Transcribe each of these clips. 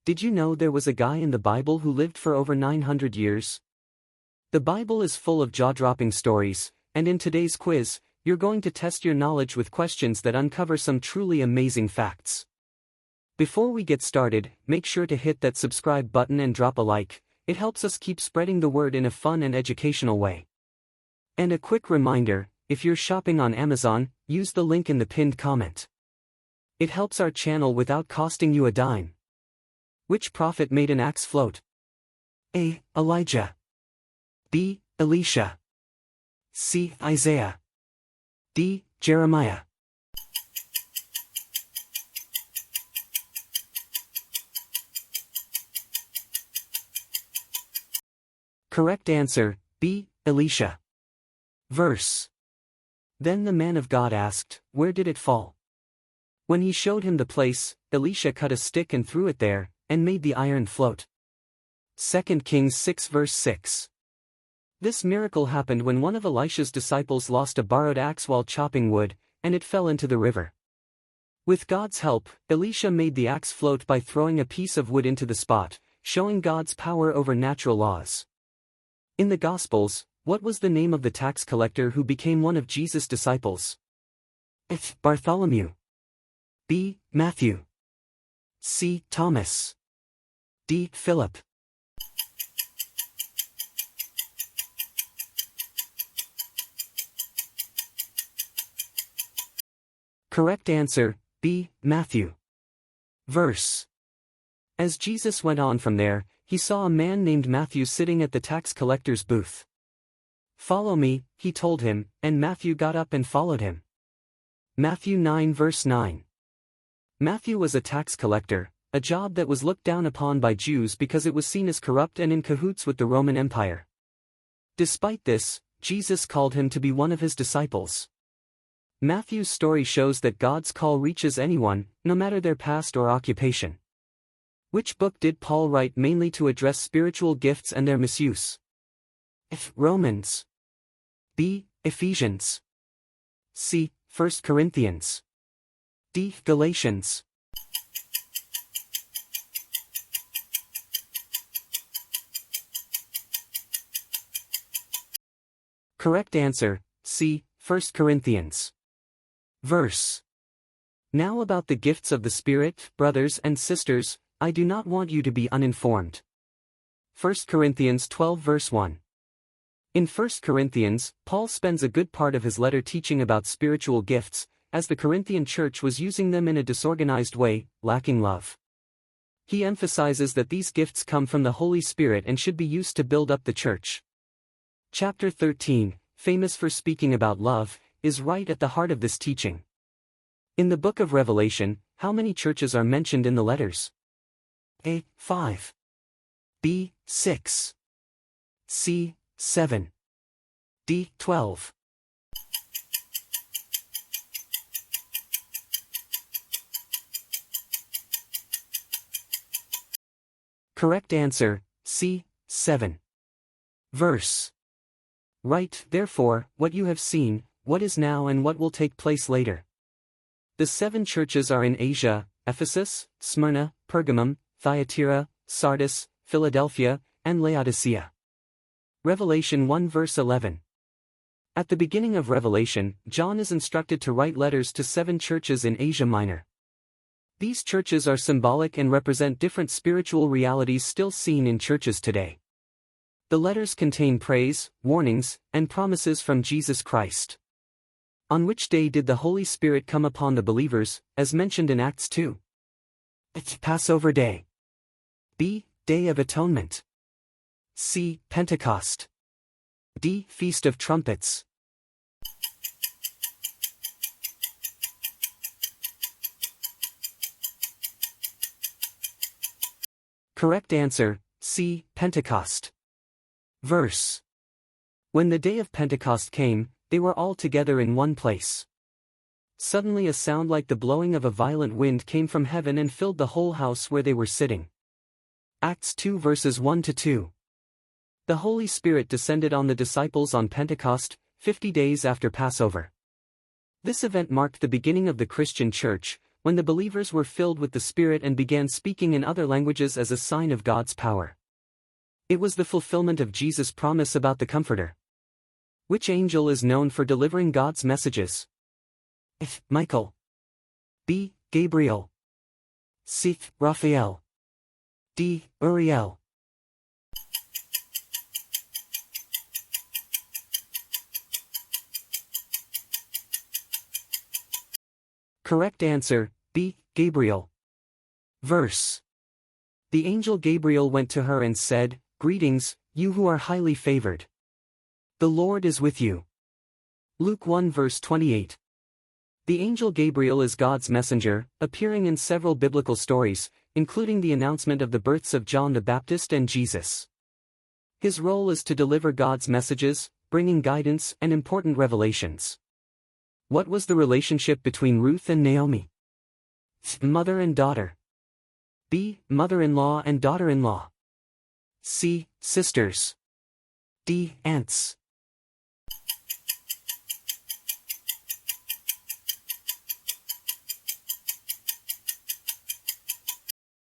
Did you know there was a guy in the Bible who lived for over 900 years? The Bible is full of jaw-dropping stories, and in today's quiz, you're going to test your knowledge with questions that uncover some truly amazing facts. Before we get started, make sure to hit that subscribe button and drop a like. It helps us keep spreading the word in a fun and educational way. And a quick reminder, if you're shopping on Amazon, use the link in the pinned comment. It helps our channel without costing you a dime. Which prophet made an axe float? A. Elijah. B. Elisha. C. Isaiah. D. Jeremiah. Correct answer, B. Elisha. Verse. Then the man of God asked, "Where did it fall?" When he showed him the place, Elisha cut a stick and threw it there, and made the iron float. 2 Kings 6 verse 6. This miracle happened when one of Elisha's disciples lost a borrowed axe while chopping wood, and it fell into the river. With God's help, Elisha made the axe float by throwing a piece of wood into the spot, showing God's power over natural laws. In the Gospels, what was the name of the tax collector who became one of Jesus' disciples? A. Bartholomew. B. Matthew. C. Thomas. D. Philip. Correct answer, B. Matthew. Verse. As Jesus went on from there, he saw a man named Matthew sitting at the tax collector's booth. "Follow me," he told him, and Matthew got up and followed him. Matthew 9 verse 9. Matthew was a tax collector, a job that was looked down upon by Jews because it was seen as corrupt and in cahoots with the Roman Empire. Despite this, Jesus called him to be one of his disciples. Matthew's story shows that God's call reaches anyone, no matter their past or occupation. Which book did Paul write mainly to address spiritual gifts and their misuse? A. Romans. B. Ephesians. C. 1 Corinthians. D. Galatians. Correct answer, C. 1 Corinthians. Verse. Now about the gifts of the Spirit, brothers and sisters, I do not want you to be uninformed. 1 Corinthians 12 verse 1. In 1 Corinthians, Paul spends a good part of his letter teaching about spiritual gifts, as the Corinthian church was using them in a disorganized way, lacking love. He emphasizes that these gifts come from the Holy Spirit and should be used to build up the church. Chapter 13, famous for speaking about love, is right at the heart of this teaching. In the book of Revelation, how many churches are mentioned in the letters? A. 5. B. 6. C. 7. D. 12. Correct answer, C. 7. Verse. Write, therefore, what you have seen, what is now and what will take place later. The 7 churches are in Asia: Ephesus, Smyrna, Pergamum, Thyatira, Sardis, Philadelphia, and Laodicea. Revelation 1 verse 11. At the beginning of Revelation, John is instructed to write letters to 7 churches in Asia Minor. These churches are symbolic and represent different spiritual realities still seen in churches today. The letters contain praise, warnings, and promises from Jesus Christ. On which day did the Holy Spirit come upon the believers, as mentioned in Acts 2? It's Passover Day. B. Day of Atonement. C. Pentecost. D. Feast of Trumpets. Correct answer, C. Pentecost. Verse. When the day of Pentecost came, they were all together in one place. Suddenly a sound like the blowing of a violent wind came from heaven and filled the whole house where they were sitting. Acts 2 verses 1-2. The Holy Spirit descended on the disciples on Pentecost, 50 days after Passover. This event marked the beginning of the Christian church, when the believers were filled with the Spirit and began speaking in other languages as a sign of God's power. It was the fulfillment of Jesus' promise about the Comforter. Which angel is known for delivering God's messages? A. Michael. B. Gabriel. C. Raphael. D. Uriel. Correct answer, B. Gabriel. Verse. The angel Gabriel went to her and said, "Greetings, you who are highly favored. The Lord is with you." Luke 1 verse 28. The angel Gabriel is God's messenger, appearing in several biblical stories, including the announcement of the births of John the Baptist and Jesus. His role is to deliver God's messages, bringing guidance and important revelations. What was the relationship between Ruth and Naomi? Mother and daughter. B. Mother-in-law and daughter-in-law. C. Sisters. D. Aunts.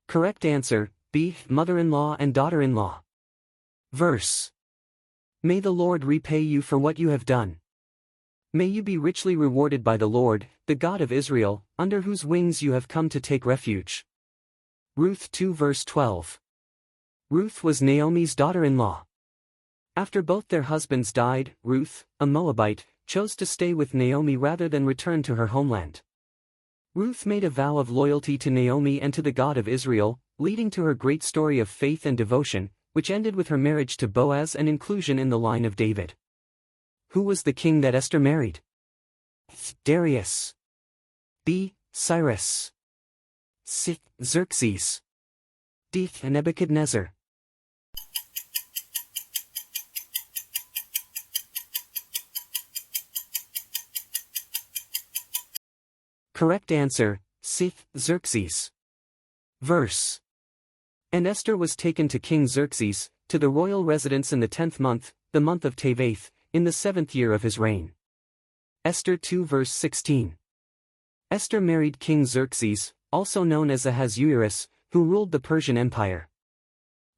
Correct answer, B. Mother-in-law and daughter-in-law. Verse. May the Lord repay you for what you have done. May you be richly rewarded by the Lord, the God of Israel, under whose wings you have come to take refuge. Ruth 2 verse 12. Ruth was Naomi's daughter-in-law. After both their husbands died, Ruth, a Moabite, chose to stay with Naomi rather than return to her homeland. Ruth made a vow of loyalty to Naomi and to the God of Israel, leading to her great story of faith and devotion, which ended with her marriage to Boaz and inclusion in the line of David. Who was the king that Esther married? Darius. B. Cyrus. C. Xerxes. D. Nebuchadnezzar. Correct answer, C. Xerxes. Verse. And Esther was taken to King Xerxes, to the royal residence in the 10th month, the month of Tevath, in the 7th year of his reign. Esther 2 verse 16. Esther married King Xerxes, also known as Ahasuerus, who ruled the Persian Empire.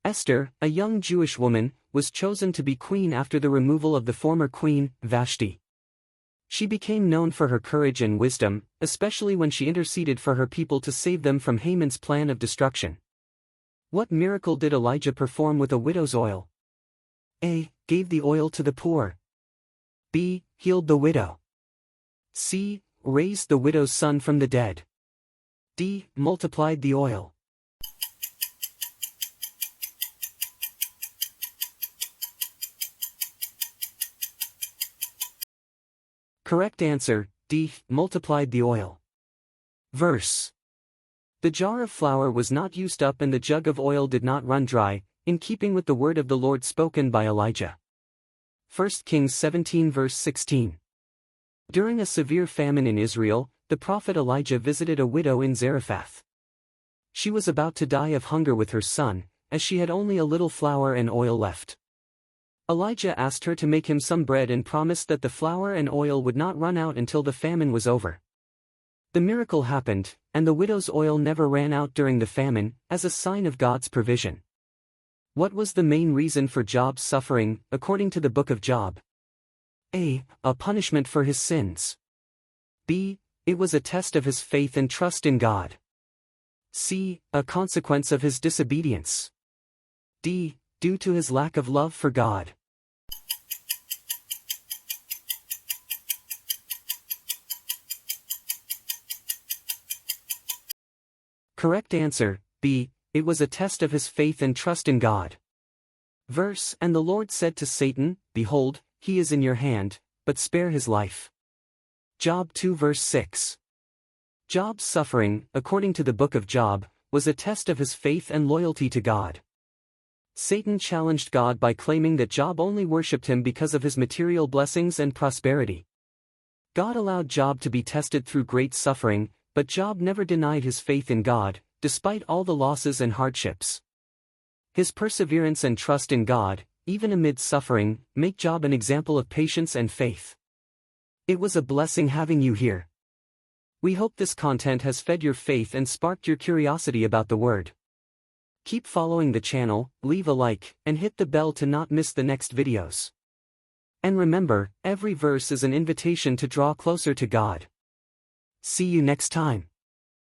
Esther, a young Jewish woman, was chosen to be queen after the removal of the former queen, Vashti. She became known for her courage and wisdom, especially when she interceded for her people to save them from Haman's plan of destruction. What miracle did Elijah perform with a widow's oil? A. Gave the oil to the poor. B. Healed the widow. C. Raised the widow's son from the dead. D. Multiplied the oil. Correct answer, D. Multiplied the oil. Verse. The jar of flour was not used up and the jug of oil did not run dry, in keeping with the word of the Lord spoken by Elijah. 1 Kings 17 verse 16. During a severe famine in Israel, the prophet Elijah visited a widow in Zarephath. She was about to die of hunger with her son, as she had only a little flour and oil left. Elijah asked her to make him some bread and promised that the flour and oil would not run out until the famine was over. The miracle happened, and the widow's oil never ran out during the famine, as a sign of God's provision. What was the main reason for Job's suffering, according to the book of Job? A. A punishment for his sins. B. It was a test of his faith and trust in God. C. A consequence of his disobedience. D. Due to his lack of love for God. Correct answer, B. It was a test of his faith and trust in God. Verse. And the Lord said to Satan, Behold, he is in your hand, but spare his life. Job 2 verse 6. Job's suffering, according to the book of Job, was a test of his faith and loyalty to God. Satan challenged God by claiming that Job only worshipped him because of his material blessings and prosperity. God allowed Job to be tested through great suffering, but Job never denied his faith in God, despite all the losses and hardships. His perseverance and trust in God, even amid suffering, make Job an example of patience and faith. It was a blessing having you here. We hope this content has fed your faith and sparked your curiosity about the Word. Keep following the channel, leave a like, and hit the bell to not miss the next videos. And remember, every verse is an invitation to draw closer to God. See you next time.